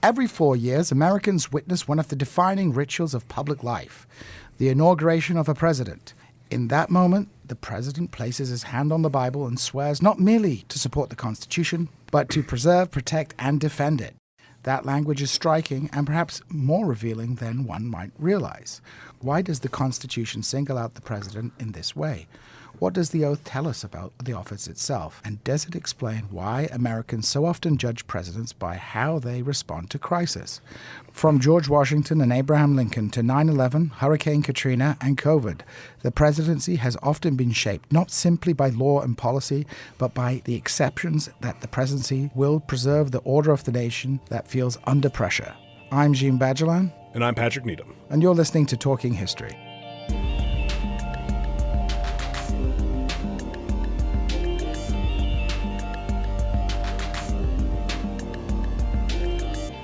Every 4 years, Americans witness one of the defining rituals of public life, the inauguration of a president. In that moment, the president places his hand on the Bible and swears not merely to support the Constitution, but to preserve, protect, and defend it. That language is striking and perhaps more revealing than one might realize. Why does the Constitution single out the president in this way? What does the oath tell us about the office itself? And does it explain why Americans so often judge presidents by how they respond to crisis? From George Washington and Abraham Lincoln to 9/11, Hurricane Katrina, and COVID, the presidency has often been shaped not simply by law and policy, but by the exceptions that the presidency will preserve the order of the nation that feels under pressure. I'm Jean Badgelan. And I'm Patrick Needham. And you're listening to Talking History.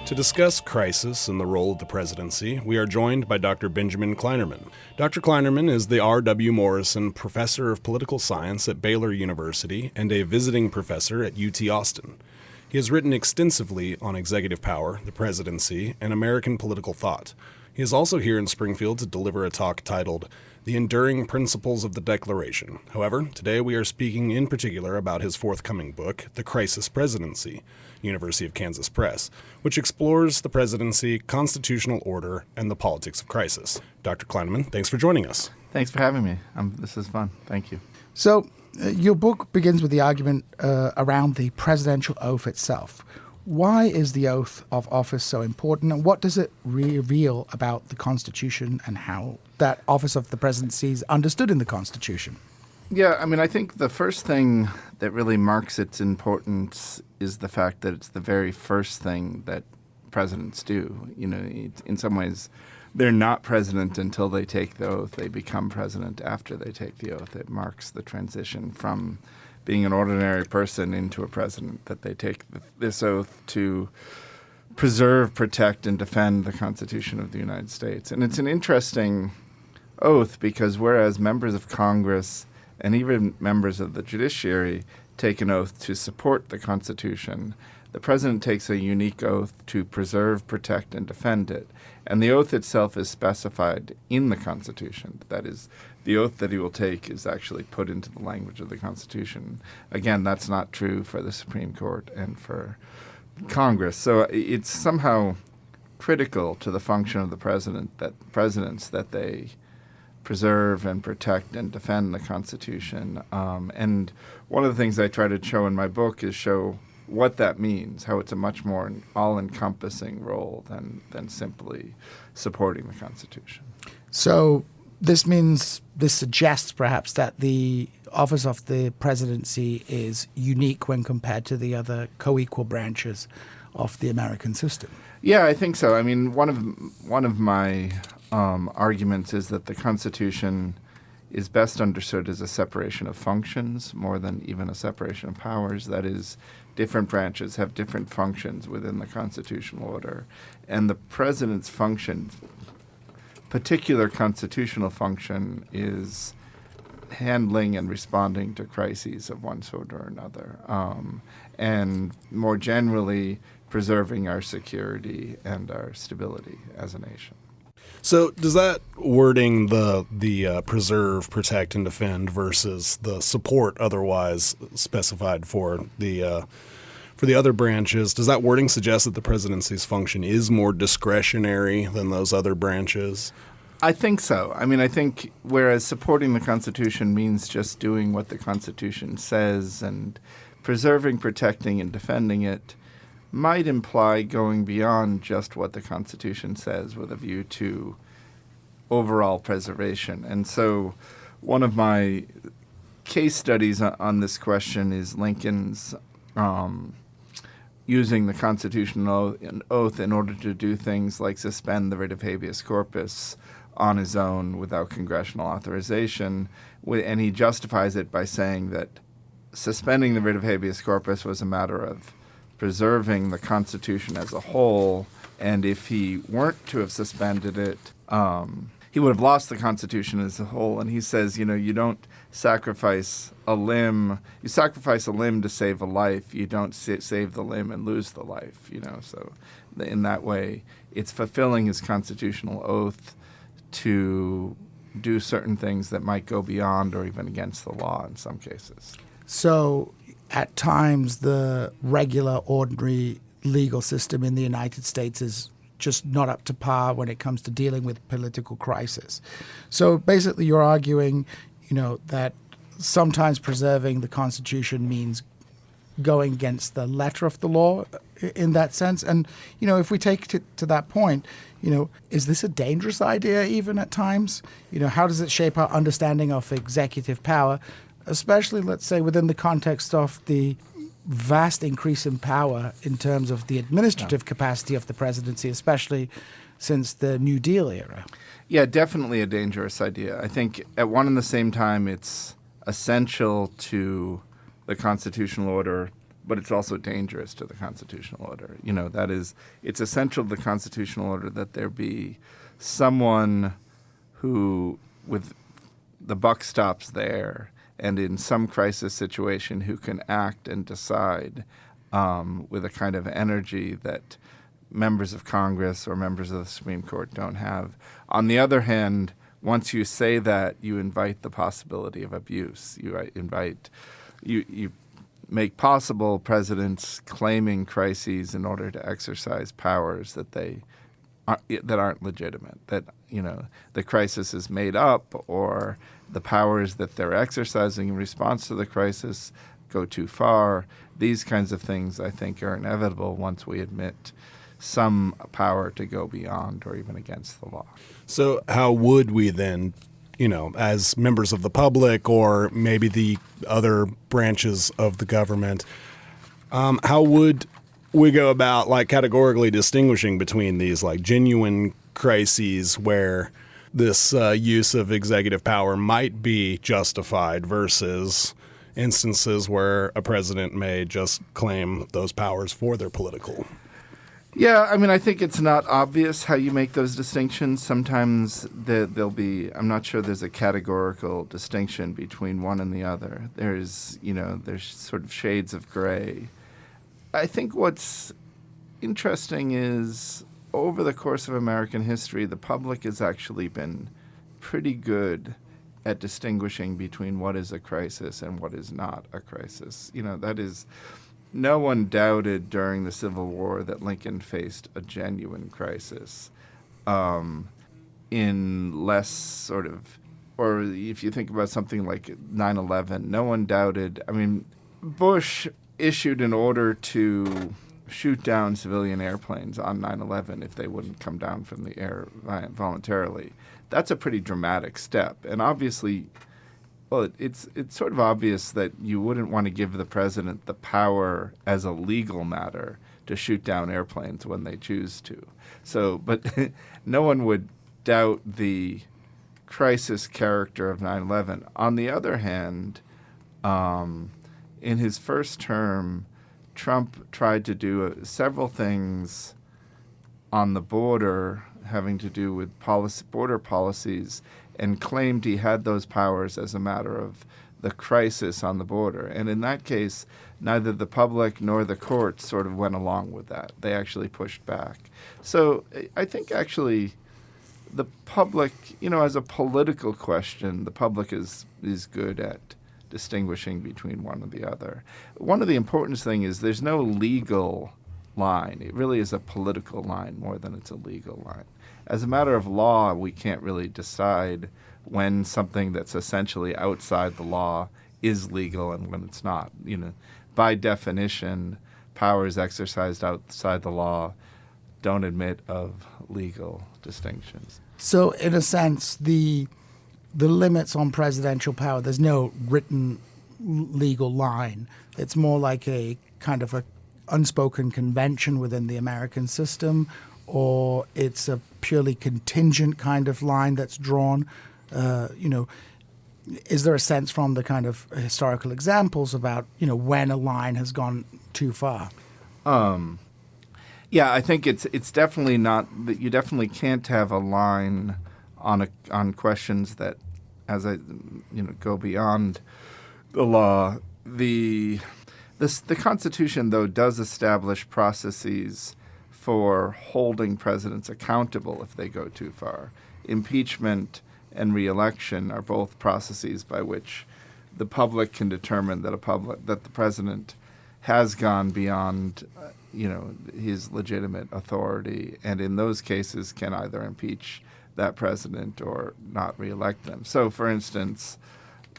To discuss crisis and the role of the presidency, we are joined by Dr. Benjamin Kleinerman. Dr. Kleinerman is the R.W. Morrison Professor of Political Science at Baylor University and a visiting professor at UT Austin. He has written extensively on executive power, the presidency, and American political thought. He is also here in Springfield to deliver a talk titled The Enduring Principles of the Declaration. However, today we are speaking in particular about his forthcoming book, The Crisis Presidency, University of Kansas Press, which explores the presidency, constitutional order, and the politics of crisis. Dr. Kleinerman, thanks for joining us. Thanks for having me. This is fun. Thank you. So, your book begins with the argument around the presidential oath itself. Why is the oath of office so important, and what does it reveal about the Constitution and how that office of the presidency is understood in the Constitution? Yeah, I think the first thing that really marks its importance is the fact that it's the very first thing that presidents do. In some ways, they're not president until they take the oath. They become president after they take the oath. It marks the transition from being an ordinary person into a president, that they take this oath to preserve, protect, and defend the Constitution of the United States. And it's an interesting oath because whereas members of Congress and even members of the judiciary take an oath to support the Constitution, the president takes a unique oath to preserve, protect, and defend it. And the oath itself is specified in the Constitution. That is, the oath that he will take is actually put into the language of the Constitution. Again, that's not true for the Supreme Court and for Congress. So it's somehow critical to the function of the presidents that they preserve and protect and defend the Constitution. And one of the things I try to show in my book is show what that means, how it's a much more all-encompassing role than simply supporting the Constitution. So this suggests perhaps that the office of the presidency is unique when compared to the other co-equal branches of the American system. Yeah, I think so. One of my arguments is that the Constitution is best understood as a separation of functions more than even a separation of powers. That is, different branches have different functions within the constitutional order. And the president's function, particular constitutional function, is handling and responding to crises of one sort or another. And more generally, preserving our security and our stability as a nation. So does that wording, the preserve, protect, and defend versus the support otherwise specified for the other branches, does that wording suggest that the presidency's function is more discretionary than those other branches? I think so. I think whereas supporting the Constitution means just doing what the Constitution says and preserving, protecting, and defending it might imply going beyond just what the Constitution says with a view to overall preservation. And so one of my case studies on this question is Lincoln's using the constitutional oath in order to do things like suspend the writ of habeas corpus on his own without congressional authorization. And he justifies it by saying that suspending the writ of habeas corpus was a matter of preserving the Constitution as a whole, and if he weren't to have suspended it, he he would have lost the Constitution as a whole. And he says, you don't sacrifice a limb. You sacrifice a limb to save a life. You don't save the limb and lose the life. So in that way, it's fulfilling his constitutional oath to do certain things that might go beyond or even against the law in some cases. So at times, the regular, ordinary legal system in the United States is just not up to par when it comes to dealing with political crisis. So basically, you're arguing, that sometimes preserving the Constitution means going against the letter of the law in that sense. And, if we take it to that point, is this a dangerous idea even at times? How does it shape our understanding of executive power, especially, let's say, within the context of the vast increase in power in terms of the administrative capacity of the presidency, especially since the New Deal era? Yeah, definitely a dangerous idea. I think at one and the same time, it's essential to the constitutional order, but it's also dangerous to the constitutional order. That is, it's essential to the constitutional order that there be someone who, with the buck stops there, and in some crisis situation who can act and decide with a kind of energy that members of Congress or members of the Supreme Court don't have. On the other hand, once you say that, you invite the possibility of abuse. You make possible presidents claiming crises in order to exercise powers that aren't legitimate, that the crisis is made up, or the powers that they're exercising in response to the crisis go too far. These kinds of things, I think, are inevitable once we admit some power to go beyond or even against the law. So how would we then, as members of the public or maybe the other branches of the government, how would we go about categorically distinguishing between these genuine crises where this use of executive power might be justified versus instances where a president may just claim those powers for their political? Yeah, I think it's not obvious how you make those distinctions. Sometimes there'll be, I'm not sure there's a categorical distinction between one and the other. There's sort of shades of gray. I think what's interesting is over the course of American history, the public has actually been pretty good at distinguishing between what is a crisis and what is not a crisis. That is, no one doubted during the Civil War that Lincoln faced a genuine crisis. In less sort of, or if you think about something like 9/11, no one doubted. Bush issued an order to shoot down civilian airplanes on 9/11 if they wouldn't come down from the air voluntarily. That's a pretty dramatic step. And obviously, it's sort of obvious that you wouldn't want to give the president the power as a legal matter to shoot down airplanes when they choose to. So, but no one would doubt the crisis character of 9/11. On the other hand, in his first term, Trump tried to do several things on the border having to do with border policies, and claimed he had those powers as a matter of the crisis on the border. And in that case, neither the public nor the courts sort of went along with that. They actually pushed back. So I think actually the public, as a political question, the public is good at distinguishing between one and the other. One of the important things is there's no legal line. It really is a political line more than it's a legal line. As a matter of law, we can't really decide when something that's essentially outside the law is legal and when it's not. By definition, powers exercised outside the law don't admit of legal distinctions. So in a sense, the limits on presidential power, there's no written legal line. It's more like a kind of a unspoken convention within the American system, or it's a purely contingent kind of line that's drawn. Is there a sense from the kind of historical examples about, when a line has gone too far? Yeah, I think it's definitely not that you definitely can't have a line on questions that, as I go beyond the law. The Constitution, though, does establish processes for holding presidents accountable if they go too far. Impeachment and re-election are both processes by which the public can determine that the president has gone beyond his legitimate authority, and in those cases can either impeach that president or not re-elect them. So, for instance,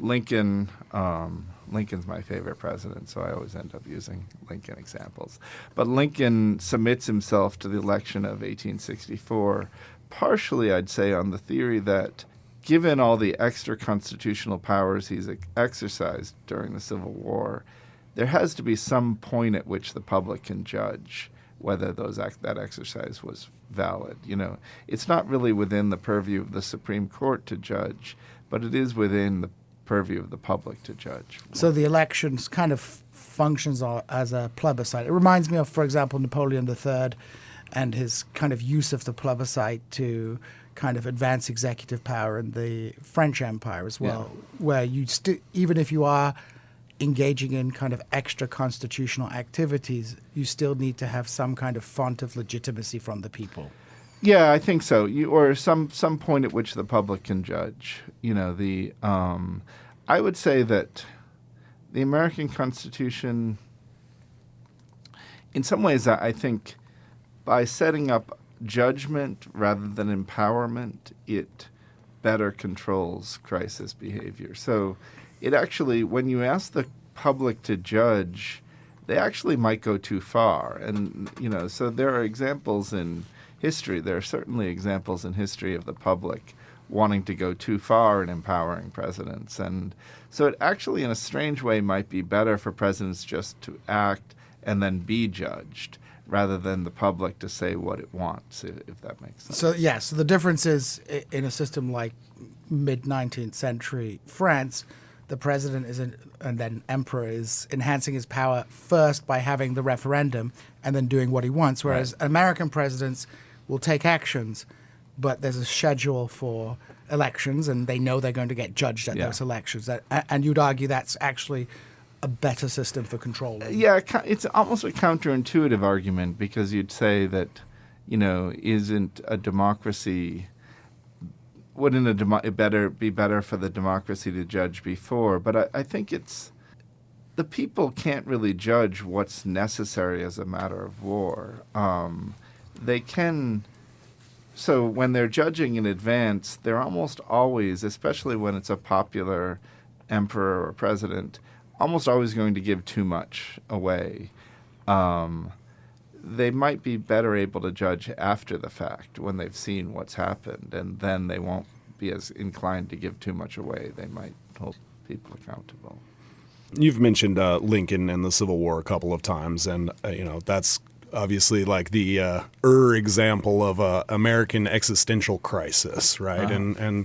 Lincoln's my favorite president, so I always end up using Lincoln examples. But Lincoln submits himself to the election of 1864, partially, I'd say, on the theory that given all the extra constitutional powers he's exercised during the Civil War, there has to be some point at which the public can judge whether that exercise was valid. It's not really within the purview of the Supreme Court to judge, but it is within the purview of the public to judge. So the elections kind of functions as a plebiscite. It reminds me of, for example, Napoleon III and his kind of use of the plebiscite to kind of advance executive power in the French Empire as well, where you even if you are engaging in kind of extra constitutional activities, you still need to have some kind of font of legitimacy from the people. Yeah, I think so. Or some point at which the public can judge. I would say that the American Constitution, in some ways, I think, by setting up judgment rather than empowerment, it better controls crisis behavior. So it actually, when you ask the public to judge, they actually might go too far. And, so there are examples in history. There are certainly examples in history of the public wanting to go too far in empowering presidents. And so it actually, in a strange way, might be better for presidents just to act and then be judged rather than the public to say what it wants, if that makes sense. So the difference is in a system like mid-19th century France, the president and then emperor is enhancing his power first by having the referendum and then doing what he wants, whereas American presidents will take actions, but there's a schedule for elections, and they know they're going to get judged at those elections. And you'd argue that's actually a better system for control. Yeah, it's almost a counterintuitive argument, because you'd say that, isn't a democracy, wouldn't it be better for the democracy to judge before? But I think it's, the people can't really judge what's necessary as a matter of war. They can. So when they're judging in advance, they're almost always, especially when it's a popular emperor or president, almost always going to give too much away. They might be better able to judge after the fact when they've seen what's happened, and then they won't be as inclined to give too much away. They might hold people accountable. You've mentioned Lincoln and the Civil War a couple of times, and that's obviously like the example of a American existential crisis, right? Uh-huh.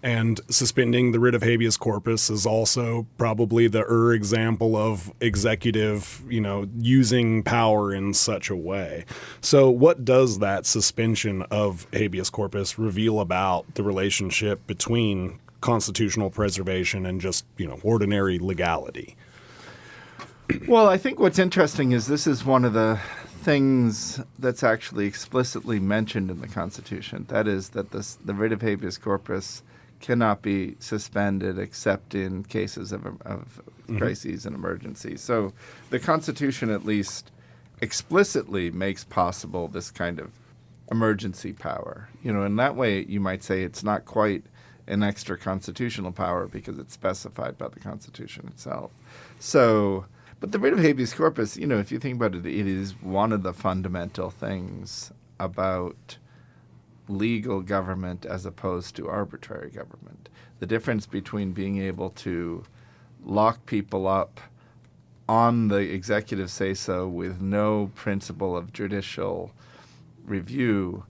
And suspending the writ of habeas corpus is also probably the example of executive, using power in such a way. So what does that suspension of habeas corpus reveal about the relationship between constitutional preservation and just, ordinary legality? Well, I think what's interesting is this is one of the things that's actually explicitly mentioned in the Constitution. That is that the writ of habeas corpus cannot be suspended except in cases of crises and emergencies. So the Constitution at least explicitly makes possible this kind of emergency power. In that way, you might say it's not quite an extra constitutional power because it's specified by the Constitution itself. So, but the writ of habeas corpus, if you think about it, it is one of the fundamental things about legal government as opposed to arbitrary government. The difference between being able to lock people up on the executive say-so with no principle of judicial review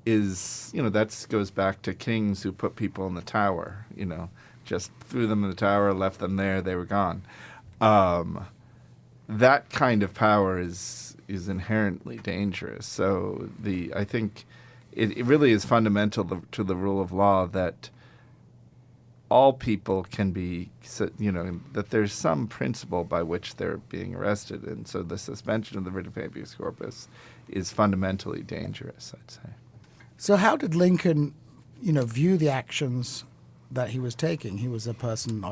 is, that goes back to kings who put people in the tower, just threw them in the tower, left them there, they were gone. That kind of power is inherently dangerous. So I think it really is fundamental to the rule of law that all people can be, that there's some principle by which they're being arrested. And so the suspension of the writ of habeas corpus is fundamentally dangerous, I'd say. So how did Lincoln, view the actions that he was taking? He was a person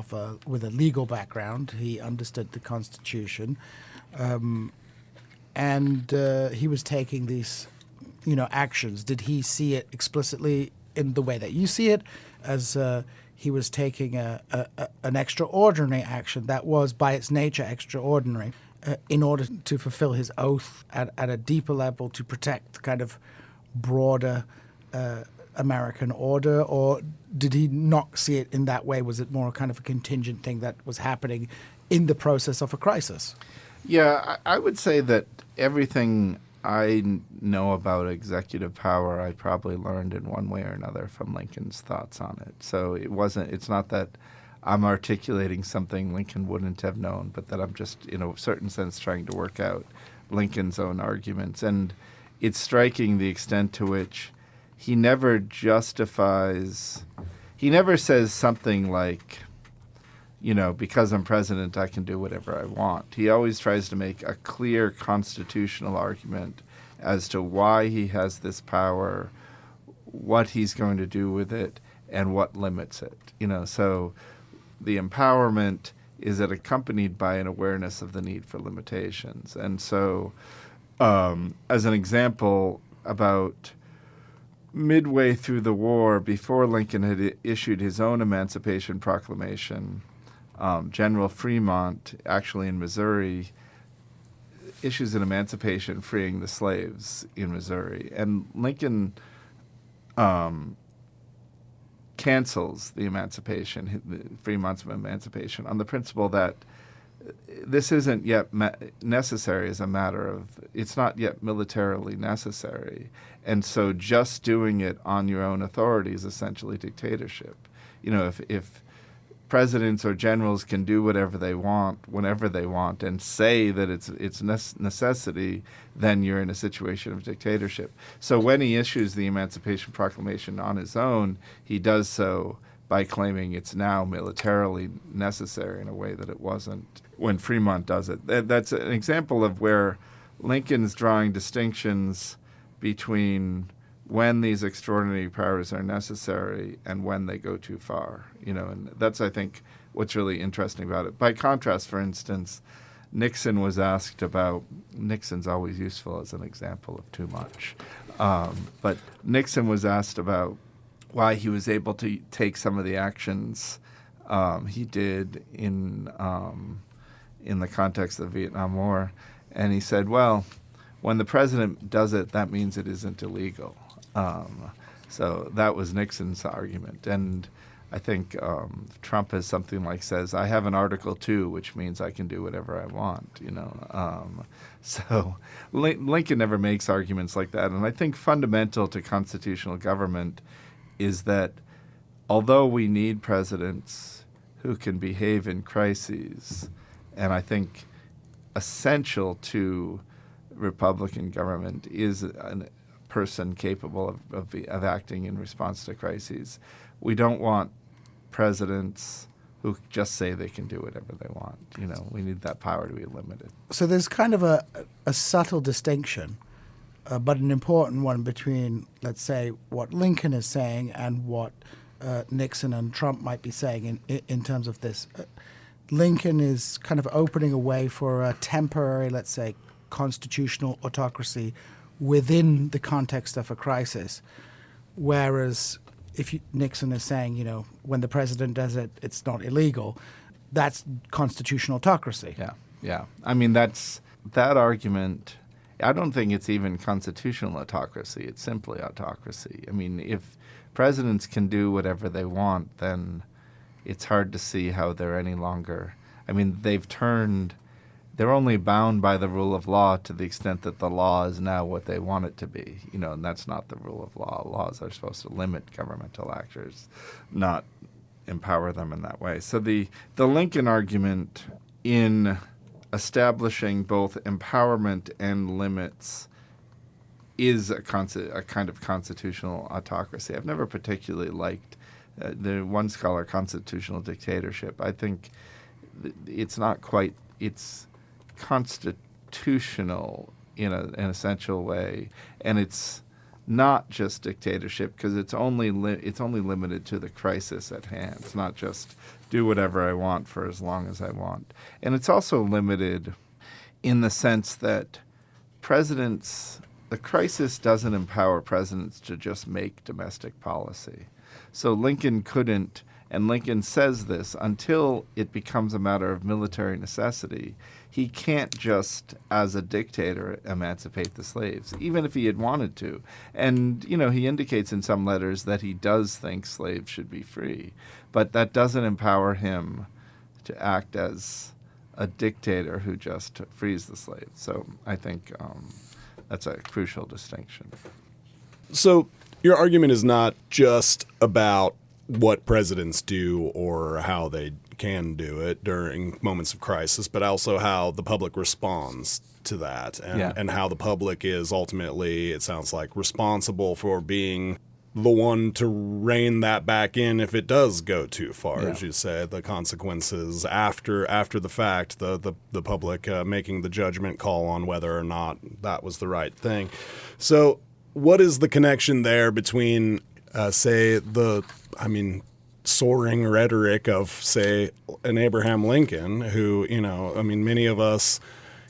with a legal background. He understood the Constitution. And he was taking these, actions. Did he see it explicitly in the way that you see it, as he was taking an extraordinary action that was, by its nature, extraordinary, in order to fulfill his oath at a deeper level to protect kind of broader American order? Or did he not see it in that way? Was it more kind of a contingent thing that was happening in the process of a crisis? Yeah, I would say that everything I know about executive power, I probably learned in one way or another from Lincoln's thoughts on it. So it's not that I'm articulating something Lincoln wouldn't have known, but that I'm just, in a certain sense, trying to work out Lincoln's own arguments. And it's striking the extent to which he never says something like, because I'm president, I can do whatever I want. He always tries to make a clear constitutional argument as to why he has this power, what he's going to do with it, and what limits it. So the empowerment is accompanied by an awareness of the need for limitations. And so, as an example, about midway through the war, before Lincoln had issued his own Emancipation Proclamation, General Fremont, actually in Missouri, issues an emancipation freeing the slaves in Missouri. And Lincoln cancels the Fremont's emancipation, on the principle that this isn't yet necessary as a matter of, it's not yet militarily necessary. And so just doing it on your own authority is essentially dictatorship. If presidents or generals can do whatever they want, whenever they want, and say that it's necessity, then you're in a situation of dictatorship. So when he issues the Emancipation Proclamation on his own, he does so by claiming it's now militarily necessary in a way that it wasn't when Fremont does it. That's an example of where Lincoln's drawing distinctions between when these extraordinary powers are necessary and when they go too far, and that's, I think, what's really interesting about it. By contrast, for instance, Nixon was asked about, Nixon's always useful as an example of too much, but Nixon was asked about why he was able to take some of the actions he did in the context of the Vietnam War, and he said, well, when the president does it, that means it isn't illegal. So that was Nixon's argument. And I think Trump has something like says, I have an Article 2, which means I can do whatever I want, So Lincoln never makes arguments like that. And I think fundamental to constitutional government is that although we need presidents who can behave in crises, and I think essential to Republican government is a person capable of acting in response to crises. We don't want presidents who just say they can do whatever they want. We need that power to be limited. So there's kind of a subtle distinction, but an important one between, let's say, what Lincoln is saying and what Nixon and Trump might be saying in terms of this. Lincoln is kind of opening a way for a temporary, let's say, constitutional autocracy within the context of a crisis, whereas Nixon is saying, when the president does it, it's not illegal. That's constitutional autocracy. Yeah. I mean, that argument, I don't think it's even constitutional autocracy. It's simply autocracy. I mean, if presidents can do whatever they want, then it's hard to see how they're any longer. I mean, they're only bound by the rule of law to the extent that the law is now what they want it to be, and that's not the rule of law. Laws are supposed to limit governmental actors, not empower them in that way. So the Lincoln argument in establishing both empowerment and limits is a kind of constitutional autocracy. I've never particularly liked the one scholar constitutional dictatorship. I think it's not quite. It's constitutional in an essential way, and it's not just dictatorship because it's only limited to the crisis at hand. It's not just do whatever I want for as long as I want, and it's also limited in the sense that the crisis doesn't empower presidents to just make domestic policy. So Lincoln couldn't, and Lincoln says this, until it becomes a matter of military necessity, he can't just, as a dictator, emancipate the slaves, even if he had wanted to. And, he indicates in some letters that he does think slaves should be free, but that doesn't empower him to act as a dictator who just frees the slaves. So I think that's a crucial distinction. So your argument is not just about what presidents do or how they can do it during moments of crisis, but also how the public responds to that and how the public is ultimately, it sounds like, responsible for being the one to rein that back in if it does go too far, as you say, the consequences after the fact, the public making the judgment call on whether or not that was the right thing. So what is the connection there between, soaring rhetoric of, say, an Abraham Lincoln, who, many of us,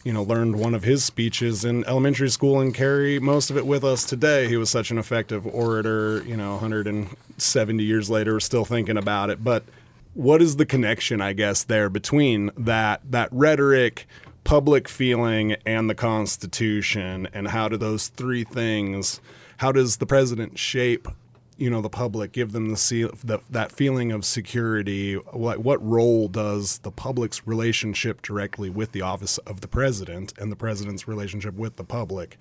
learned one of his speeches in elementary school and carry most of it with us today. He was such an effective orator, 170 years later, we're still thinking about it. But what is the connection, I guess, there between that rhetoric, public feeling, and the Constitution, and how do those three things, how does the president shape the public, give them that feeling of security? What role does the public's relationship directly with the office of the president and the president's relationship with the public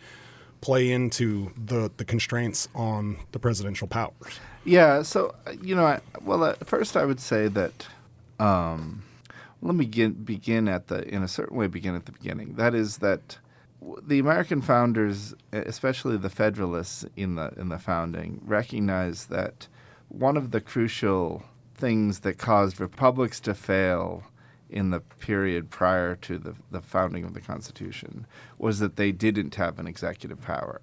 play into the constraints on the presidential powers? Yeah, so, first I would say that, let me begin at the beginning. That is that the American founders, especially the Federalists in the founding, recognized that one of the crucial things that caused republics to fail in the period prior to the founding of the Constitution was that they didn't have an executive power.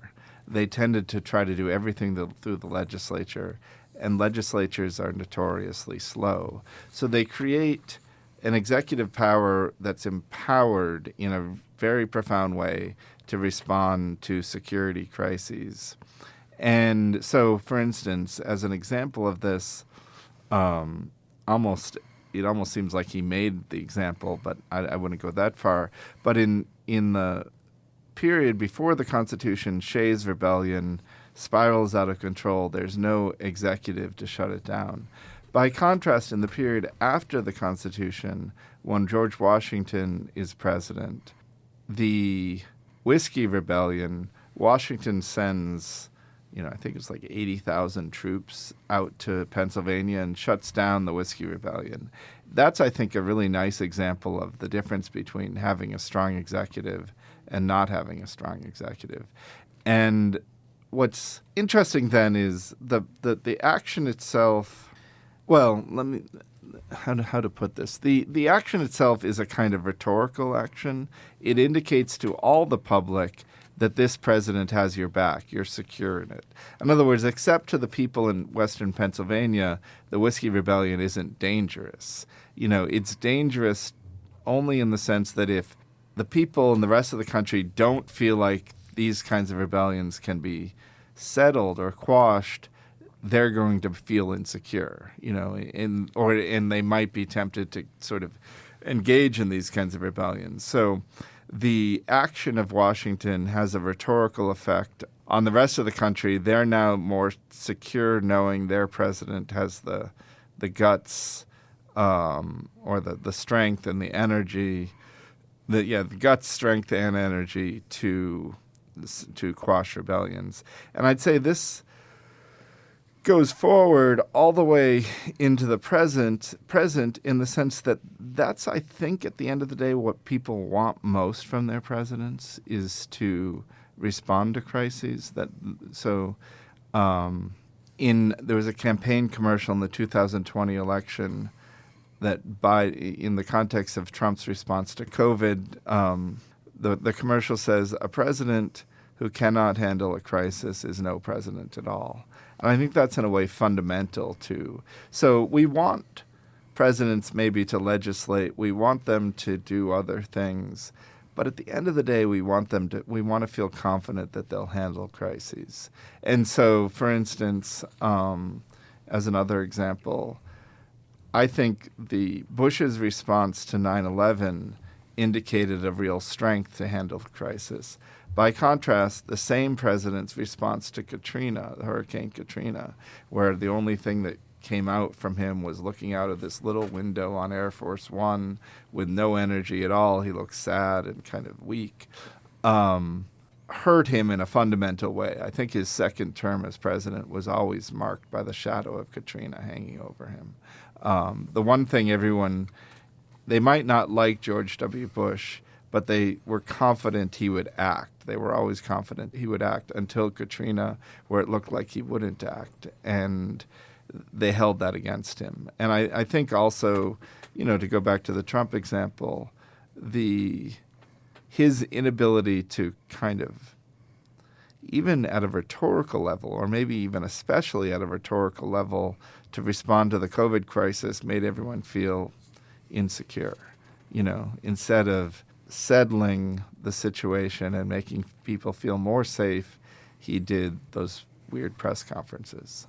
They tended to try to do everything through the legislature, and legislatures are notoriously slow. So they create an executive power that's empowered in a very profound way to respond to security crises. And so, for instance, as an example of this, it almost seems like he made the example, but I wouldn't go that far. But in the period before the Constitution, Shays' Rebellion spirals out of control. There's no executive to shut it down. By contrast, in the period after the Constitution, when George Washington is president, the Whiskey Rebellion, Washington sends, I think it's like 80,000 troops out to Pennsylvania and shuts down the Whiskey Rebellion. That's, I think, a really nice example of the difference between having a strong executive and not having a strong executive. And what's interesting then is the action itself. Well, how to put this? The action itself is a kind of rhetorical action. It indicates to all the public that this president has your back. You're secure in it. In other words, except to the people in Western Pennsylvania, the Whiskey Rebellion isn't dangerous. It's dangerous only in the sense that if the people in the rest of the country don't feel like these kinds of rebellions can be settled or quashed, they're going to feel insecure, and they might be tempted to sort of engage in these kinds of rebellions. So the action of Washington has a rhetorical effect on the rest of the country. They're now more secure knowing their president has the guts or the strength and the energy, the guts, strength, and energy to quash rebellions. And I'd say this goes forward all the way into the present in the sense that that's, I think, at the end of the day, what people want most from their presidents is to respond to crises. There was a campaign commercial in the 2020 election that in the context of Trump's response to COVID, the commercial says, a president who cannot handle a crisis is no president at all. And I think that's in a way fundamental to. So we want presidents maybe to legislate. We want them to do other things. But at the end of the day, we want to feel confident that they'll handle crises. And so, for instance, as another example, I think the Bush's response to 9/11 indicated a real strength to handle the crisis. By contrast, the same president's response to Katrina, Hurricane Katrina, where the only thing that came out from him was looking out of this little window on Air Force One with no energy at all. He looked sad and kind of weak. Hurt him in a fundamental way. I think his second term as president was always marked by the shadow of Katrina hanging over him. The one thing they might not like George W. Bush, but they were confident he would act. They were always confident he would act until Katrina, where it looked like he wouldn't act. And they held that against him. And I think also, to go back to the Trump example, his inability to kind of, even at a rhetorical level, or maybe even especially at a rhetorical level, to respond to the COVID crisis made everyone feel insecure. Instead of settling the situation and making people feel more safe, he did those weird press conferences.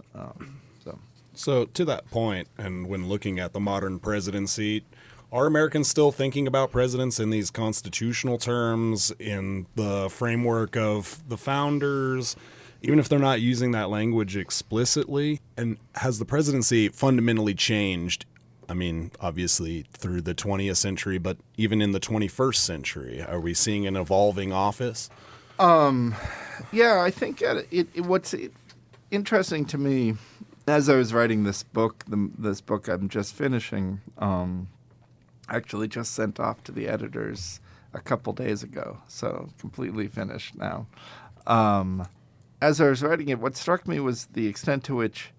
So to that point, and when looking at the modern presidency, are Americans still thinking about presidents in these constitutional terms, in the framework of the founders, even if they're not using that language explicitly? And has the presidency fundamentally changed? I mean, obviously through the 20th century, but even in the 21st century, are we seeing an evolving office? Yeah, I think what's interesting to me, as I was writing this book, this book I'm just finishing, actually just sent off to the editors a couple days ago, so completely finished now. As I was writing it, what struck me was the extent to which,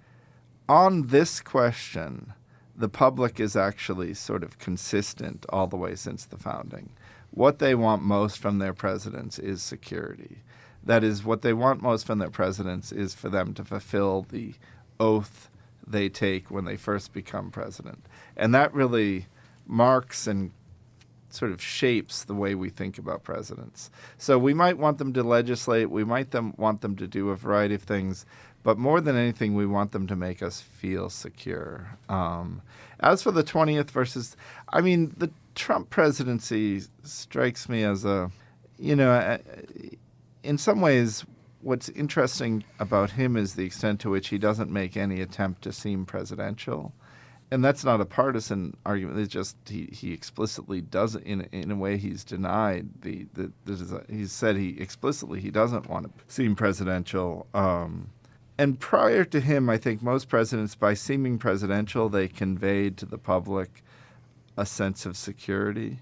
on this question, the public is actually sort of consistent all the way since the founding. What they want most from their presidents is security. That is, what they want most from their presidents is for them to fulfill the oath they take when they first become president. And that really marks and sort of shapes the way we think about presidents. So we might want them to legislate, we might want them to do a variety of things, but more than anything, we want them to make us feel secure. As for the 20th versus, the Trump presidency strikes me as in some ways, what's interesting about him is the extent to which he doesn't make any attempt to seem presidential. And that's not a partisan argument. It's just he explicitly doesn't. In a way, he's denied he's said he doesn't want to seem presidential. And prior to him, I think most presidents, by seeming presidential, they conveyed to the public a sense of security,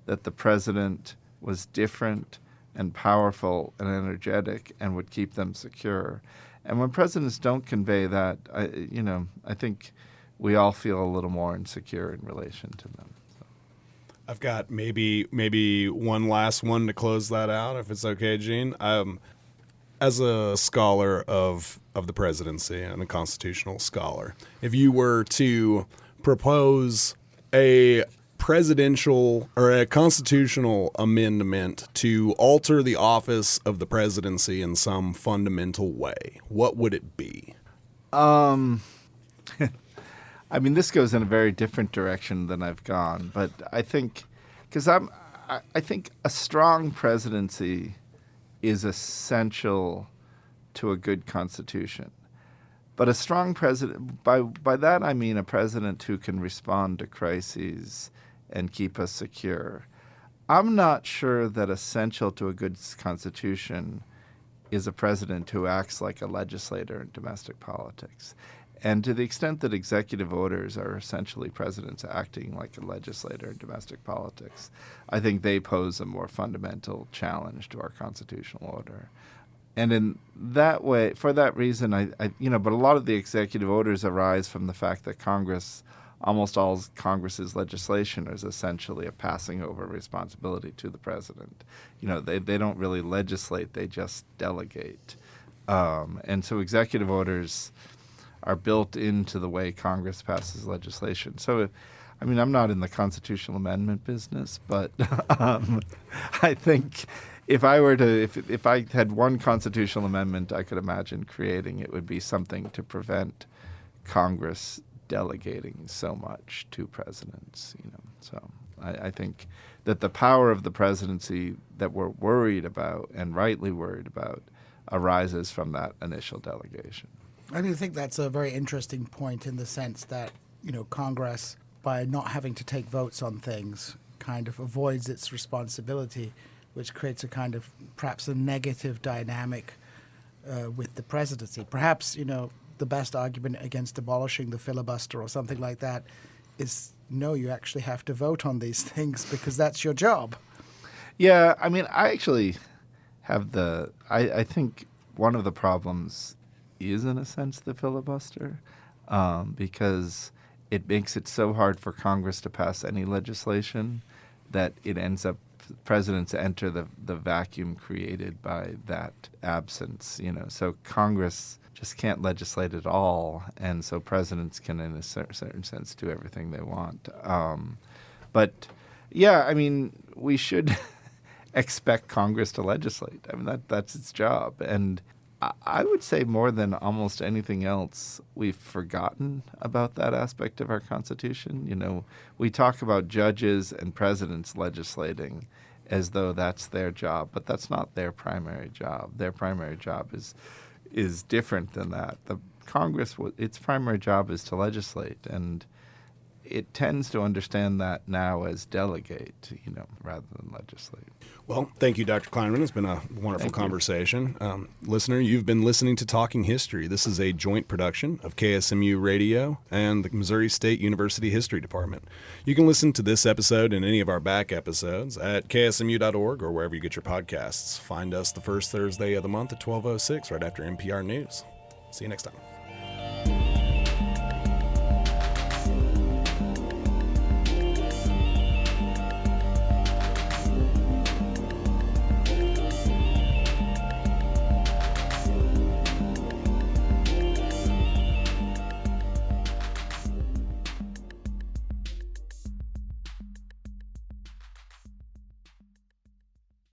that the president was different and powerful and energetic and would keep them secure. And when presidents don't convey that, I think we all feel a little more insecure in relation to them. So. I've got maybe one last one to close that out, if it's okay, Gene. As a scholar of the presidency and a constitutional scholar, if you were to propose a presidential or a constitutional amendment to alter the office of the presidency in some fundamental way, what would it be? This goes in a very different direction than I've gone, but I think, I think a strong presidency is essential to a good constitution. But a strong president, by that I mean a president who can respond to crises and keep us secure. I'm not sure that essential to a good constitution is a president who acts like a legislator in domestic politics. And to the extent that executive orders are essentially presidents acting like a legislator in domestic politics, I think they pose a more fundamental challenge to our constitutional order. And in that way, for that reason, but a lot of the executive orders arise from the fact that almost all Congress's legislation is essentially a passing over responsibility to the president. They don't really legislate, they just delegate. And so executive orders are built into the way Congress passes legislation. So, I'm not in the constitutional amendment business, but I think if I had one constitutional amendment I could imagine creating, it would be something to prevent Congress delegating so much to presidents. So I think that the power of the presidency that we're worried about, and rightly worried about, arises from that initial delegation. I do think that's a very interesting point in the sense that, Congress, by not having to take votes on things, kind of avoids its responsibility, which creates a kind of perhaps a negative dynamic with the presidency. Perhaps, the best argument against abolishing the filibuster or something like that is, no, you actually have to vote on these things because that's your job. Yeah, I actually have I think one of the problems is, in a sense, the filibuster, because it makes it so hard for Congress to pass any legislation that it ends up presidents enter the vacuum created by that absence. So Congress just can't legislate at all, and so presidents can, in a certain sense, do everything they want. But yeah, we should expect Congress to legislate. That's its job. And I would say more than almost anything else, we've forgotten about that aspect of our Constitution. We talk about judges and presidents legislating as though that's their job, but that's not their primary job. Their primary job is different than that. The Congress, its primary job is to legislate, and it tends to understand that now as delegate, rather than legislate. Well, thank you, Dr. Kleinerman. It's been a wonderful conversation. Listener, you've been listening to Talking History. This is a joint production of KSMU Radio and the Missouri State University History Department. You can listen to this episode and any of our back episodes at ksmu.org or wherever you get your podcasts. Find us the first Thursday of the month at 12:06 right after NPR News. See you next time.